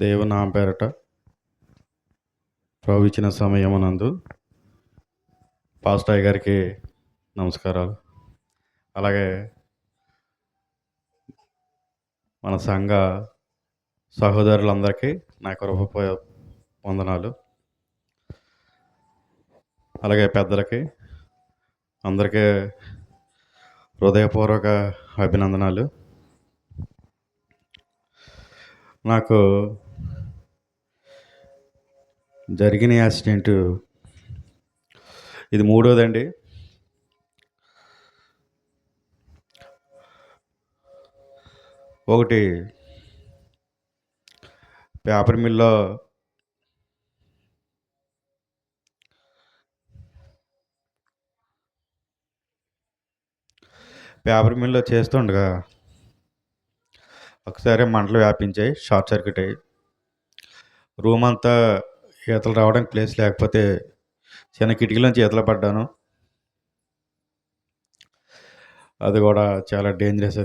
దేవునామం పేరట ప్రభు ఇచ్చిన సమయమునందు పాస్టర్ గారికి నమస్కారాలు. అలాగే మన సంఘ సహోదరులందరికీ నా వందనాలు. అలాగే పెద్దలకి అందరికీ హృదయపూర్వక అభినందనాలు. నాకు జరిగిన యాక్సిడెంటు ఇది మూడోదండి. ఒకటి పేపర్ మిల్లో చేస్తుండగా ఒకసారి మంటలు వ్యాపించాయి, షార్ట్ సర్క్యూట్ అయ్యి రూమ్ అంతా ఈతలు రావడానికి ప్లేస్ లేకపోతే చిన్న కిటికీలోంచి ఈతలు పడ్డాను. అది కూడా చాలా డేంజరస్.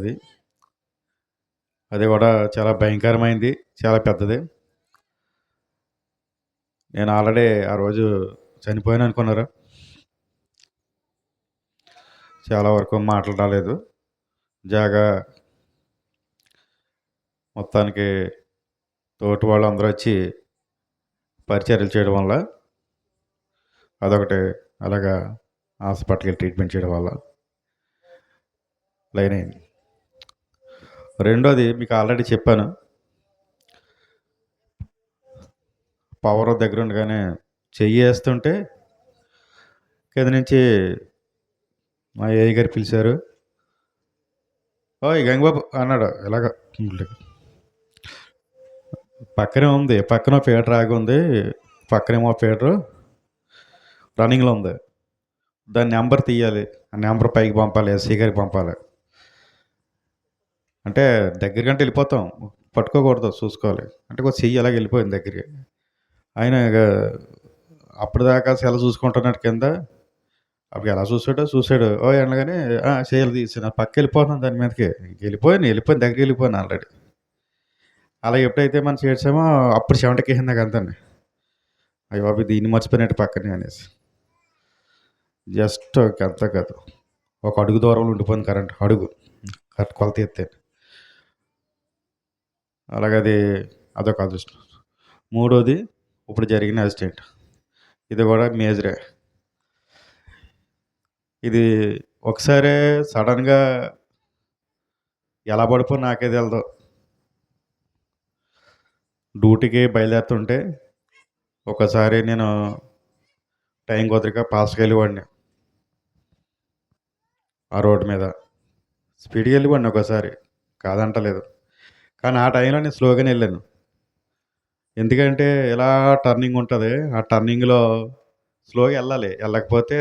అది కూడా చాలా భయంకరమైంది, చాలా పెద్దది. నేను ఆల్రెడీ ఆ రోజు చనిపోయాను అనుకున్నారు. చాలా వరకు మాటలు రాలేదు. మొత్తానికి తోటి వాళ్ళు అందరూ వచ్చి పరిచర్యలు చేయడం వల్ల అదొకటి, అలాగా హాస్పిటల్కి ట్రీట్మెంట్ చేయడం వల్ల లైన్ అయింది. రెండోది మీకు ఆల్రెడీ చెప్పాను, పవర్ దగ్గర ఉండగానే చెయ్యి వేస్తుంటే కింద నుంచి మా ఏఐ గారు పిలిచారు. ఓయ్ గంగబాబు అన్నాడు. ఇలాగ పక్కనే ఉంది, పక్కన ఫీడర్ ఆగి ఉంది, పక్కనేమో ఫీడరు రన్నింగ్లో ఉంది. దాని నెంబర్ తీయాలి, ఆ నెంబర్ పైకి పంపాలి, ఎస్సీ గారికి పంపాలి. అంటే దగ్గరికంటే వెళ్ళిపోతాం, పట్టుకోకూడదు, చూసుకోవాలి. అంటే కొంచెం చెయ్యి అలాగ వెళ్ళిపోయింది దగ్గరికి. ఆయన అప్పటిదాకా సెల చూసుకుంటున్నాడు కింద. అప్పుడు ఎలా చూసాడు ఓ అనగానే చేయాలి తీసి నా పక్క వెళ్ళిపోతున్నాను, దాని మీదకి వెళ్ళిపోయాను దగ్గరికి వెళ్ళిపోయాను ఆల్రెడీ. అలా ఎప్పుడైతే మనం చేసామో అప్పుడు చెమటకి వేసింది నాకు అంతండి. అయ్యో బాబు దీన్ని మర్చిపోయినట్టు పక్కనే అనేసి జస్ట్ అంత కాదు, ఒక అడుగు దూరంలో ఉండిపోయింది కరెంట్, అడుగు కొలత ఎత్తే. అలాగది అదొక అదృష్టం. మూడోది ఇప్పుడు జరిగిన యాక్సిడెంట్, ఇది కూడా మేజరే. ఇది ఒకసారి సడన్గా ఎలా పడిపో నాకే తెలదు. డ్యూటీకి బయలుదేరుతుంటే ఒకసారి నేను టైం కుదరక ఫాస్ట్గా వెళ్ళివాడిని, ఆ రోడ్డు మీద స్పీడ్గా వెళ్ళివాడిని ఒకసారి, కాదంటలేదు. కానీ ఆ టైంలో నేను స్లోగానే వెళ్ళాను. ఎందుకంటే ఇలా టర్నింగ్ ఉంటుంది, ఆ టర్నింగ్లో స్లోగా వెళ్ళకపోతే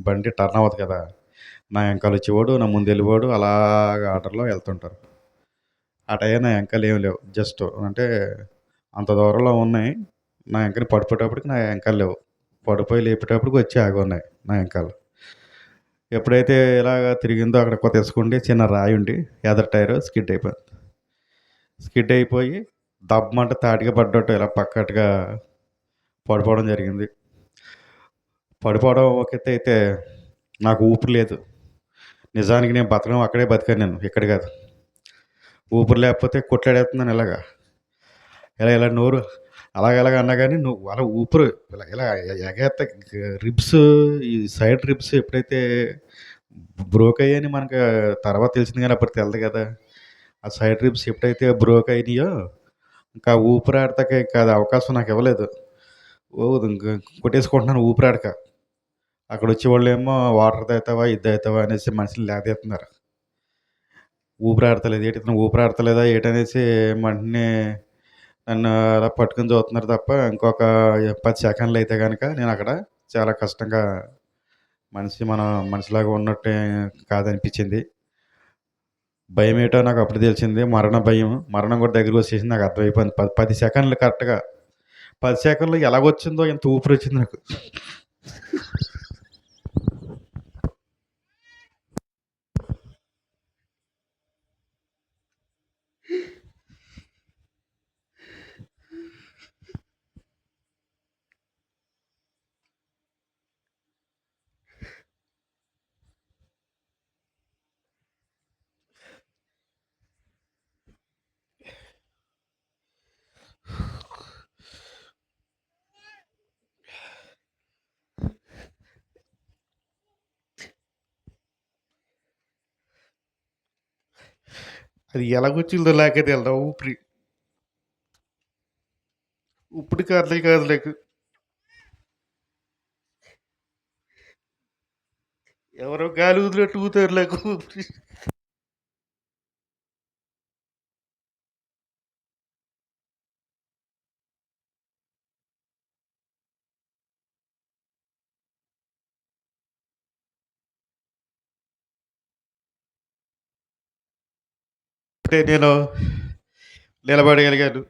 బండి టర్న్ అవ్వదు కదా. నా వెనకాల వచ్చేవాడు, నా ముందు వెళ్ళిపోడు, అలాగ ఆర్డర్లో వెళ్తుంటారు. ఆ టైం నా వెనకాల ఏం లేవు, జస్ట్ అంటే అంత దూరంలో ఉన్నాయి. నా వెనకాల పడిపోయేటప్పటికి నా వెనకాల లేవు, పడిపోయి లేపేటప్పటికి వచ్చి ఆగి ఉన్నాయి నా వెనకాల. ఎప్పుడైతే ఇలాగ తిరిగిందో అక్కడ కొత్త వేసుకుంటే చిన్న రాయి ఉండి ఎదర్ టైర్ స్కిడ్ అయిపోయి దబ్బమంట తాటిగా పడ్డట్టు ఇలా పక్కట్టుగా పడిపోవడం జరిగింది. పడిపోవడం ఒక ఎత్తు అయితే నాకు ఊపిరి లేదు. నిజానికి నేను బతకడం అక్కడే బతికాను, నేను ఇక్కడ కాదు. ఊపిరి లేకపోతే కొట్లాడేస్తున్నాను ఇలా ఇలా నోరు అలాగ అన్నా కానీ నువ్వు అలా ఊపిరి ఇలా ఎగేస్తే రిబ్స్, ఈ సైడ్ రిబ్స్ ఎప్పుడైతే బ్రోక్ అయ్యాయని మనకు తర్వాత తెలిసింది, కానీ అప్పుడు తెలదు కదా. ఆ సైడ్ రిబ్స్ ఎప్పుడైతే బ్రోక్ అయినాయో ఇంకా ఊపిరాడతాక ఇంకా అది అవకాశం నాకు ఇవ్వలేదు. కొట్టేసుకుంటున్నాను ఊపిరాడక. అక్కడ వచ్చేవాళ్ళు ఏమో వాటర్ తాగుతావా, ఇది అవుతావా అనేసి మనుషులు లేదేస్తున్నారు. ఊపిరాడతలేదు, ఇతను ఊపిరాడతలేదా ఏటనేసి వెంటనే నన్ను అలా పట్టుకుని చూస్తున్నారు తప్ప ఇంకొక 10 సెకండ్లు అయితే కనుక నేను అక్కడ చాలా కష్టంగా మనిషిలాగా ఉన్నట్టే కాదనిపించింది. భయం ఏంటో నాకు అప్పుడు తెలిసింది, మరణం కూడా దగ్గరికి వచ్చేసింది. నాకు అర్థమైపోయింది. 10 సెకండ్లు కరెక్ట్గా 10 సెకండ్లు ఎలాగొచ్చిందో ఇంత ఊపిరి వచ్చింది నాకు. అది ఎలాగొచ్చిందో నాకే తెలదు ఆ ఊపిరి. ఇప్పటికి అర్థం కాదు నాకు. ఎవరో గాలి ఊదినట్టు ఊతారు నాకు ఊపిరి. అంటే నేను నిలబడగలిగాను.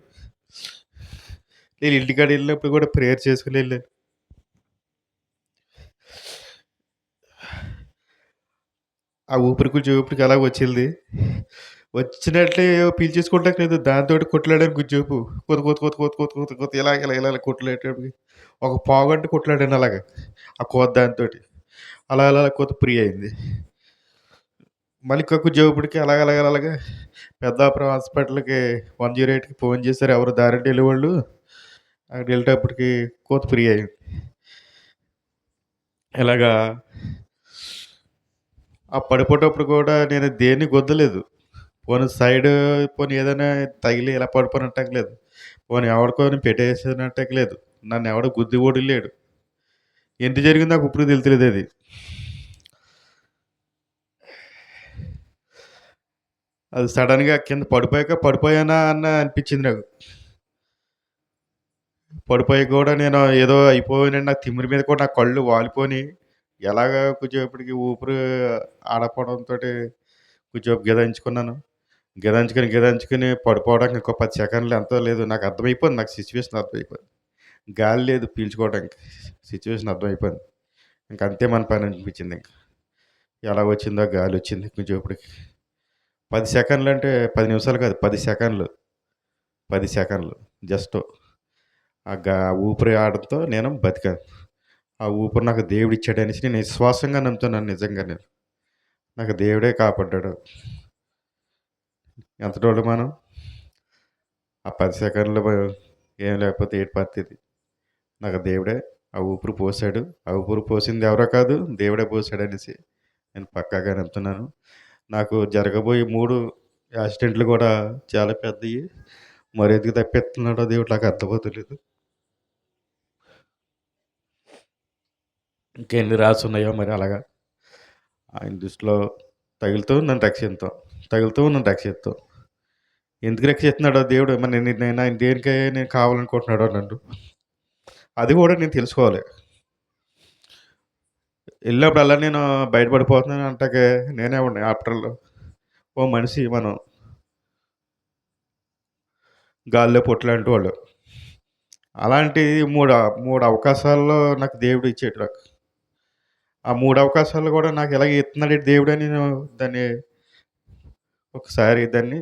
నేను ఇంటికాడ వెళ్ళినప్పుడు కూడా ప్రేయర్ చేసుకుని వెళ్ళాను. ఆ ఊపిరి కొంచెం ఊపిరికి అలా వచ్చింది. వచ్చినట్లే పీల్చేసుకోవడానికి లేదు. దాంతోటి కొట్లాడాను కొంచెంసేపు. కొత్త ఇలా ఇలా ఇలా ఇలా కొట్లాడేటప్పటికి ఒక పావుగంట కొట్లాడాను అలాగా. ఆ కోత దానితోటి. అలా అలా అలా కోత ఫ్రీ అయింది. మళ్ళీ ఇంకా కొంచెంసేపటికి అలాగ అలాగ అలాగా పెద్దాపురం హాస్పిటల్‌కి 108కి ఫోన్ చేశారు. ఎవరో దారెంట వెళ్ళేవాళ్ళు. అక్కడికి వెళ్ళేటప్పటికి కోత ఫ్రీ అయింది. ఇలాగా ఆ పడిపోయేటప్పుడు కూడా నేను దేన్ని గుద్దలేదు. పోనీ సైడు పోనీ ఏదైనా తగిలి ఇలా పడిపోయినట్టకి లేదు. పోనీ ఎవడికోని పెట్టేసినట్టకి లేదు. నన్నెవడు గుద్దేవాడు లేడు. ఎందుకు జరిగిందో నాకు ఇప్పటికి తెలుస్తలేదది. అది సడెన్‌గా కింద పడిపోయాక పడిపోయానా అన్న అనిపించింది నాకు. పడిపోయాక కూడా నేను ఏదో అయిపోయానండి. నా తిమ్మిరి మీద కూడా నా కళ్ళు వాలిపోయినియి. ఎలాగా కొంచెంసేపటికి ఊపిరి ఆడకపోవడంతోటి కొంచెం గిదాయించుకున్నాను. గిదాయించుకొని పడిపోవడానికి ఇంకో 10 సెకన్లు ఎంతో లేదు. నాకు అర్థమైపోయింది. నాకు సిట్యుయేషన్ అర్థమైపోయింది. గాలి లేదు పీల్చుకోవడానికి. సిట్యుయేషన్ అర్థమైపోయింది. ఇంక అంతే మన పని అనిపించిందింక. ఎలా వచ్చిందో గాలొచ్చింది కొంచెంసేపటికి. 10 సెకన్లంటే 10 నిమిషాలు కాదు. 10 సెకన్లు. 10 సెకన్లు. జస్ట్ ఊపిరి ఆడడంతో నేను బతికాను. ఆ ఊపిరి నాకు దేవుడిచ్చాడనేసి నేను విశ్వాసంగా నమ్ముతున్నాను నిజంగా నేను. నాకు దేవుడే కాపాడ్డాడు. ఎంతటోళ్ళు మనం. ఆ 10 సెకన్లు ఏం లేకపోతే ఏటి పరిస్థితి. నాకు దేవుడే ఆ ఊపిరి పోసాడు. ఆ ఊపిరి పోసింది ఎవరో కాదు దేవుడే పోసాడనేసి నేను పక్కాగా నమ్ముతున్నాను. నాకు జరగబోయే 3 యాక్సిడెంట్లు కూడా చాలా పెద్దయి. మరెందుకు తప్పిస్తున్నాడో దేవుడు నాకు అర్థమవుతలేదు. ఇంకెన్ని రాసున్నాయో మరి అలాగా. ఆయన దృష్టిలో తగులుతూ నన్ను రక్షింతాం. తగులుతూ నన్ను రక్షిత్తాం. ఎందుకు రక్షిస్తున్నాడో దేవుడు మరి నేను ఆయన దేనికై నేను కావాలనుకుంటున్నాడో నన్ను. అది కూడా నేను తెలుసుకోవాలి. ఎళ్ళినప్పుడల్లా నేను బయటపడిపోతున్నాను అంటాకే నేనెవడిని ఆఫ్టర్ ఆల్ ఓ మనిషి మనం. గాల్లో పొట్టులాంటి వాళ్ళు. అలాంటి 3 అవకాశాల్లో నాకు దేవుడు ఇచ్చాడు నాకు. ఆ 3 అవకాశాలు కూడా నాకు ఎలాగ ఇస్తున్నాడేంటి దేవుడని నేను దాన్ని ఒకసారి దాన్ని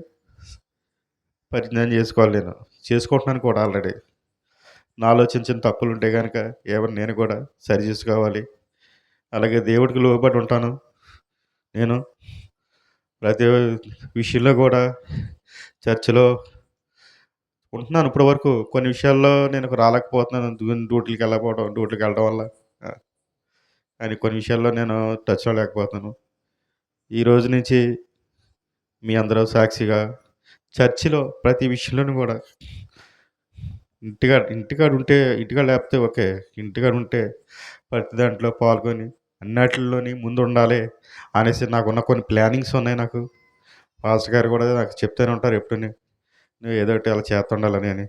పరిజ్ఞానం చేసుకోవాలి నేను. చేసుకుంటున్నాను కూడా ఆల్రెడీ. నాలో చిన్న చిన్న తప్పులుంటే గనక ఏవన్నా నేను కూడా సరి చేసుకోవాలి. అలాగే దేవుడికి లోబడి ఉంటాను నేను. ప్రతి విషయంలో కూడా చర్చ్‌లో ఉంటున్నాను ఇప్పటి వరకు. కొన్ని విషయాల్లో నేను రాలేకపోతున్నాను. డ్యూటీలకెళ్ళడం వల్ల. ఆ! కానీ కొన్ని విషయాల్లో నేను టచ్‌లో లేకపోతున్నాను. ఈ రోజు నుంచి మీ అందరూ సాక్షిగా చర్చిలో ప్రతి విషయంలోనూ గూడా ఇంటికాడ లేకపోతే ఓకే. ఇంటికాడుంటే ప్రతి దాంట్లో పాల్గొని అన్నిటిల్లోని ముందుండాలి అనేసి నాకున్న కొన్ని ప్లానింగ్స్ ఉన్నాయి నాకు. పాస్టర్ గారు గూడా నాకు చెప్తూనే ఉంటారు ఎప్పుడూని. నువ్వు ఏదో ఒకటి అలా చేస్తుండాలని అని.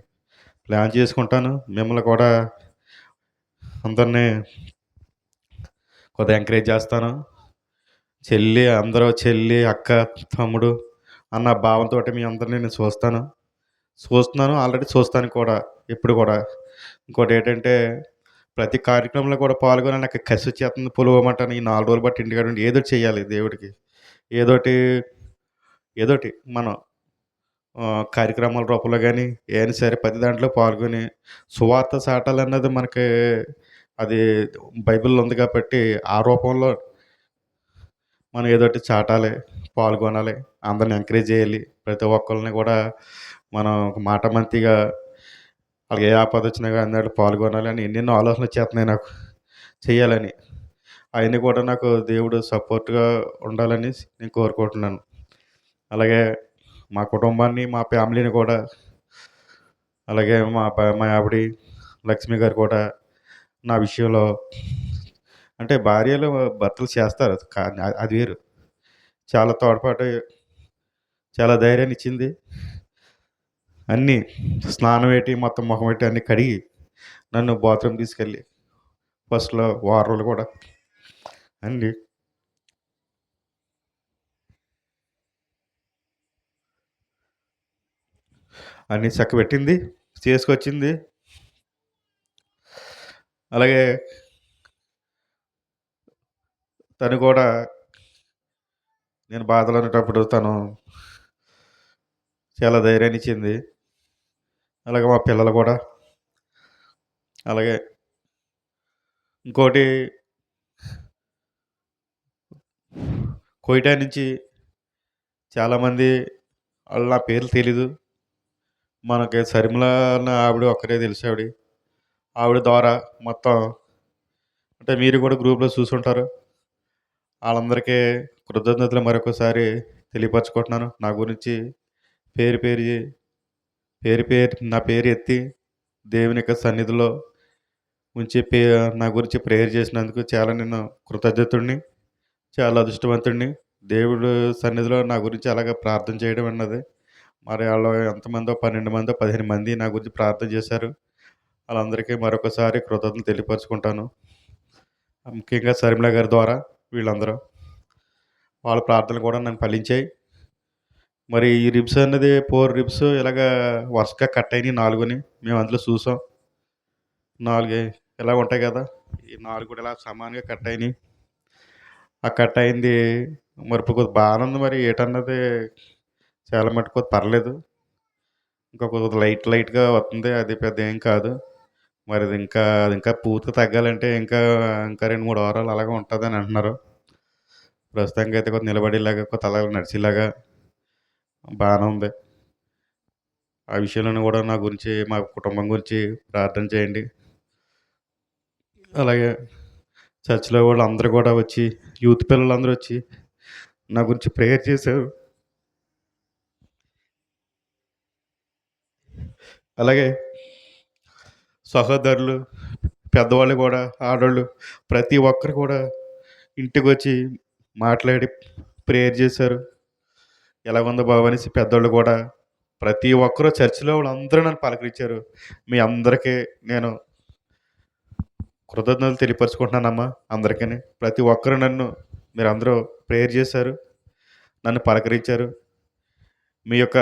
ప్లాన్ చేసుకుంటాను. మిమ్మల్ని కూడా అందరిని కొద్దిగా ఎంకరేజ్ చేస్తాను. చెల్లి, అక్క, తమ్ముడు అన్న భావంతోటి మీ అందరిని నేను చూస్తాను. చూస్తున్నాను. ఆల్రెడీ చూస్తాను కూడా. ఇప్పుడు కూడా. ఇంకోటేంటంటే ప్రతి కార్యక్రమంలో కూడా పాల్గొని నాకు కసొచ్చేస్తుంది. పులవమంటాను. ఈ 4 రోజులు బట్టి ఇంటికాడుండి ఏదోటి చేయాలి దేవుడికి. ఏదోటి, ఏదోటి మనం కార్యక్రమాల రూపంలో గాని, ఏమైనా సరే ప్రతి దాంట్లో పాల్గొని సువార్త చాటాలన్నది మనకి అది బైబిల్‌లో ఉంది కాబట్టి, ఆ రూపంలో మనం ఏదోటి చాటాలి, పాల్గొనాలి, అందరిని ఎంకరేజ్ చేయాలి. ప్రతి ఒక్కళ్ళని కూడా మనం ఒక మాటమంతిగా ఆళ్ళకి ఏ ఆపదొచ్చినా గాని అందులో పాల్గొనాలని ఎన్నెన్నో ఆలోచనలొచ్చేత్తన్నాయి నాకు. చేయాలని. అయన్నీ కూడా నాకు దేవుడు సపోర్ట్‌గా ఉండాలనేసి నేను కోరుకుంటున్నాను. అలాగే మా కుటుంబాన్ని, మా ఫ్యామిలీని కూడా, అలాగే మా ఆవిడ లక్ష్మి గారు కూడా నా విషయంలో అంటే భార్యలు, భర్తలు చేస్తారు. కానీ అది వేరు. చాలా తోడ్పాటు, చాలా ధైర్యాన్నిచ్చింది. అన్నీ స్నానం ఏటి, మొత్తం మొహం ఎట్టి అన్నీ కడిగి, నన్ను బాత్రూమ్ తీసుకెళ్ళి ఫస్ట్‌లో వారం రోజులు కూడా అన్నీ అన్నీ చక్కబెట్టింది, చేసుకొచ్చింది. అలాగే తను కూడా నేను బాధలో ఉండేటప్పుడు తను చాలా ధైర్యాన్నిచ్చింది. అలాగే మా పిల్లలు కూడా. అలాగే ఇంకోటి కోయటా నుంచి చాలామంది ఆళ్ళు నా పేర్లు తెలీదు. మనకి షర్మిల అన్న ఆవిడ ఒక్కరే తెలుసు ఆవిడ. ఆవిడ ద్వారా మొత్తం అంటే మీరు కూడా గ్రూప్‌లో చూసుంటారు. ఆళ్ళందరికీ కృతజ్ఞతలు మరొకసారి తెలియపరచుకుంటున్నాను. నా గురించి పేరు పేరు పేరు పేరు నా పేరు ఎత్తి దేవుని యొక్క సన్నిధిలో ఉంచి నా గురించి ప్రేయర్ చేసినందుకు చాలా నేను కృతజ్ఞతుడిని. చాలా అదృష్టవంతుడిని. దేవుడు సన్నిధిలో నా గురించి అలాగా ప్రార్థన చేయడం అన్నది మరి ఆళ్ళు ఎంతమందో 12 మందో, 15 మంది నా గురించి ప్రార్థన చేశారు. ఆళ్ళందరికీ మరొకసారి కృతజ్ఞతలు తెలియపరుచుకుంటాను. ముఖ్యంగా షర్మిల గారి ద్వారా వీళ్ళందరూ. వాళ్ళ ప్రార్థనలు కూడా నన్ను ఫలించాయి. మరి ఈ రిబ్స్ అన్నది 4 రిబ్స్ ఇలాగా వరుసగా కట్ అయినాయి 4ని. మేము అందులో చూసాం. 4 ఇలా ఉంటాయి కదా! ఈ 4 కూడా ఇలా సమానంగా కట్ అయినాయి. ఆ కట్ అయింది మరి ఇప్పుడు కొద్దిగా బానే ఉంది మరి ఏటన్నది చాలా మటుకు పర్లేదు. ఇంకా కొద్దిగా లైట్‌గా వస్తుంది. అది పెద్ద ఏం కాదు. మరి అది ఇంకా పూర్తిగా తగ్గాలంటే ఇంకా 2, 3 వారాలు అలాగే ఉంటదని అంటున్నారు. ప్రస్తుతానికైతే కొద్దిగా నిలబడేలాగా, కొద్దిగా అలాగ నడిచేలాగా బానే ఉంది. ఆ విషయంలోను కూడా నా గురించి, మా కుటుంబం గురించి ప్రార్థన చేయండి. అలాగే చర్చ్‌లో వాళ్ళందరూ కూడా వచ్చి, యూత్ పిల్లలందరూ వచ్చి నా గురించి ప్రేయర్ చేశారు. అలాగే సహోదరులు, పెద్దవాళ్ళు కూడా, ఆడోళ్ళు ప్రతి ఒక్కరు కూడా ఇంటికొచ్చి మాట్లాడి ప్రేయర్ చేశారు. ఎలాగుంది బాబు అనేసి పెద్దోళ్ళు కూడా ప్రతి ఒక్కరు చర్చిలో వాళ్ళందరూ నన్ను పలకరించారు. మీ అందరికీ నేను కృతజ్ఞతలు తెలియపరుచుకుంటున్నానమ్మా అందరికీని. ప్రతి ఒక్కరు మీరందరూ ప్రేయర్ చేశారు. నన్ను పలకరించారు. మీ యొక్క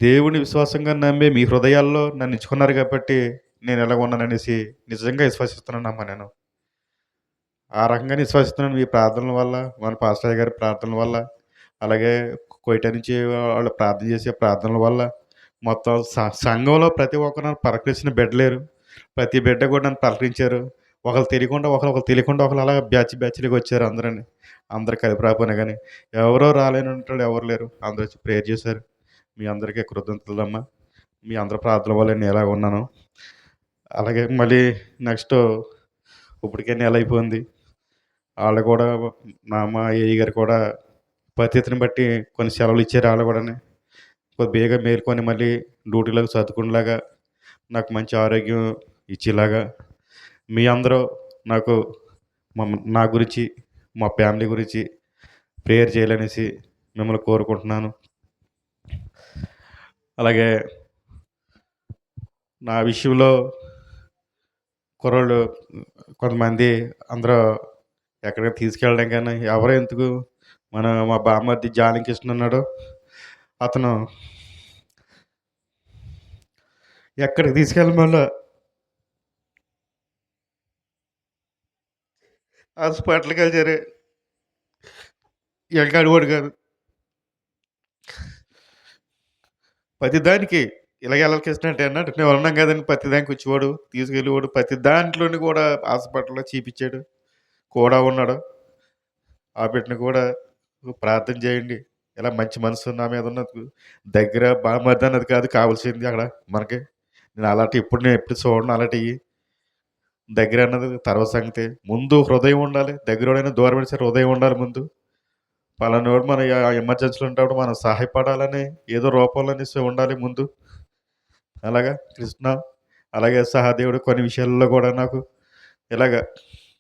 దేవుని విశ్వాసంగా నమ్మి మీ హృదయాల్లో నన్ను ఇచ్చుకున్నారు కాబట్టి నేను ఎలాగ ఉన్నాననేసి నిజంగా విశ్వసిస్తున్నానమ్మా నేను. ఆ రకంగానే విశ్వసిస్తున్నాను మీ ప్రార్థనల వల్ల, మన పాస్టయ్య గారి ప్రార్థనల వల్ల, అలాగే కోయట నుంచి వాళ్ళు ప్రార్థన చేసే ప్రార్థనల వల్ల మొత్తం సంఘంలో ప్రతి ఒక్కరు నన్ను పలకరించిన బిడ్డ లేరు. ప్రతి బిడ్డ కూడా నన్ను పలకరించారు. ఒకళ్ళు తెలియకుండా ఒకళ్ళు, ఒకళ్ళు తెలియకుండా ఒకళ్ళు అలా బ్యాచ్‌లుగా వచ్చారు అందరూని. అందరూ కలిపి రాకపోయినా గానీ, ఎవరో రాలేనోళ్ళు ఎవరు లేరు. అందరూ వచ్చి ప్రేయర్ చేశారు. మీ అందరికీ కృతజ్ఞతలమ్మా. మీ అందరి ప్రార్థనల వల్లే నేను ఇలాగ ఉన్నాను. అలాగే మళ్ళీ నెక్స్టు ఇప్పటికే నెల అయిపోయింది. ఆళ్ళు కూడా మా ఏఈ గారు కూడా పరిస్థితిని బట్టి కొన్ని సెలవులు ఇచ్చారు ఆళ్ళు గూడాని. కొద్దిగా బేగా మేలుకొని మళ్ళీ డ్యూటీలోకి సర్దుకునేలాగా, నాకు మంచి ఆరోగ్యం ఇచ్చేలాగా, మీ అందరూ నాకు నా గురించి, మా ఫ్యామిలీ గురించి ప్రేయర్ చేయాలనేసి మిమ్మల్ని కోరుకుంటున్నాను. అలాగే నా విషయంలో కుర్రోళ్ళు కొంతమంది అందరూ ఎక్కడికి తీసుకెళ్ళడం గాని, ఎవరో ఎందుకు మా బామ్మర్ది జానీ కృష్ణ ఉన్నాడు. అతను ఎక్కడికి తీసుకెళ్ళమన్నా హాస్పిటల్‌కెళ్ళారు. ఎలగాడోడు కాదు. ప్రతిదానికి ఇలాగ ఎళ్ళ కృష్ణ అంటే అన్నాడు. మేము ఉన్నాం కదండీ ప్రతిదానికి వచ్చేవాడు, తీసుకెళ్ళేవాడు. ప్రతి దాంట్లోని కూడా హాస్పిటల్‌లో చూపిచ్చాడు. కూడా ఉన్నాడు. ఆ బిడ్డని కూడా ప్రార్థన చేయండి. ఇలా మంచి మనసు నా మీద ఉన్నందుకు. దగ్గర బామర్ది అన్నది కాదు కావాల్సింది అక్కడ మనకి. నేను ఎప్పుడు చూడను అలాంటియి. దగ్గర అన్నది తర్వాత సంగతి. ముందు హృదయం ఉండాలి. దగ్గరోడైనా దూరమైనా సరే హృదయం ఉండాలి ముందు. పలానోడు మన ఎమర్జెన్సీలో ఉన్నప్పుడు మనం సహాయపడాలని ఏదో రూపంలోనేసి ఉండాలి ముందు. అలాగా కృష్ణ, అలాగే సహదేవుడు కొన్ని విషయాల్లో కూడా నాకు ఇలాగ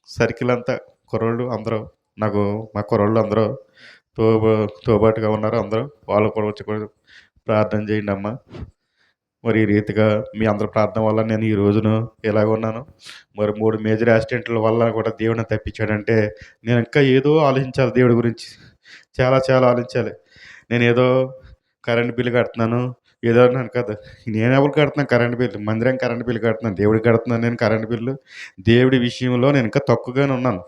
సర్కిల్ అంతా కుర్రోళ్ళు అందరూ నాకు మా కుర్రోళ్ళు అందరూ తోబు తోబాటుగా ఉన్నారు అందరూ. వాళ్ళు కూడా వచ్చి కూడా ప్రార్థన చేయండి అమ్మ. మరి ఈ రీతిగా మీ అందరి ప్రార్థన వల్ల నేను ఈ రోజున ఇలాగ ఉన్నాను. మరి 3 మేజర్ యాక్సిడెంట్ల వల్ల కూడా దేవుడు నన్ను తప్పించాడంటే, నేను ఇంకా ఏదో ఆలోచించాలి దేవుడి గురించి. చాలా చాలా ఆలోచించాలి. నేనేదో కరెంట్ బిల్ కడుతున్నాను. ఏదో అన్నాను కాదు. నేనెవరికి కడుతున్నాను కరెంట్ బిల్? మందిరానికి కరెంట్ బిల్ కడుతున్నాను. దేవుడికి కడుతున్నాను నేను కరెంట్ బిల్లు. దేవుడి విషయంలో నేను ఇంకా తక్కువగానే ఉన్నాను.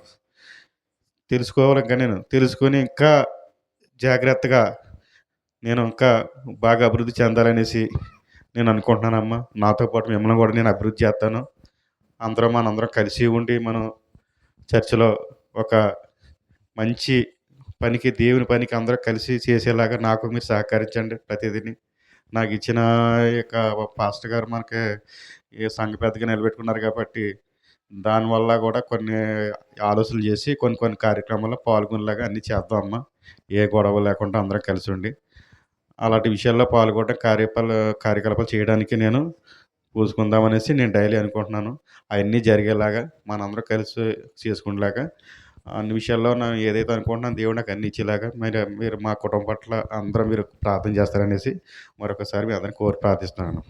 తెలుసుకోవాలి ఇంకా నేను. తెలుసుకొని ఇంకా జాగ్రత్తగా నేను ఇంకా బాగా అభివృద్ధి చెందాలనేసి నేను అనుకుంటున్నానమ్మా. నాతో పాటు మిమ్మల్ని కూడా నేను అభివృద్ధి చేస్తాను. మనందరం కలిసి ఉండి మనం చర్చ్‌లో ఒక మంచి పనికి, దేవుని పనికి అందరూ కలిసి చేసేలాగా నాకు మీరు సహకరించండి ప్రతిదిని. నాకిచ్చిన యొక్క పాస్టర్ గారు మనకి ఈ సంఘ పెద్దగా నిలబెట్టుకున్నారు కాబట్టి, దానివల్ల కూడా కొన్ని ఆలోచనలు చేసి కొన్ని కొన్ని కార్యక్రమాల్లో పాల్గొనేలాగా అన్నీ చేద్దాం అమ్మ. ఏ గొడవ లేకుండా అందరం కలిసుండి. అలాంటి విషయాల్లో పాల్గొనడం కార్యకలాపాలు చేయడానికి నేను పూసుకుందామనేసి నేను డైలీ అనుకుంటున్నాను. అయన్నీ జరిగేలాగా మనందరం కలిసి చేసుకునేలాగా అన్ని విషయాల్లో ఏదైతే అనుకుంటున్నానో దేవుడు నాకు అన్నీ ఇచ్చేలాగా మీరు మీరు మా కుటుంబం పట్ల అందరూ మీరు ప్రార్థన చేస్తారనేసి మరొకసారి మీ అందరిని కోరి ప్రార్థిస్తున్నాను.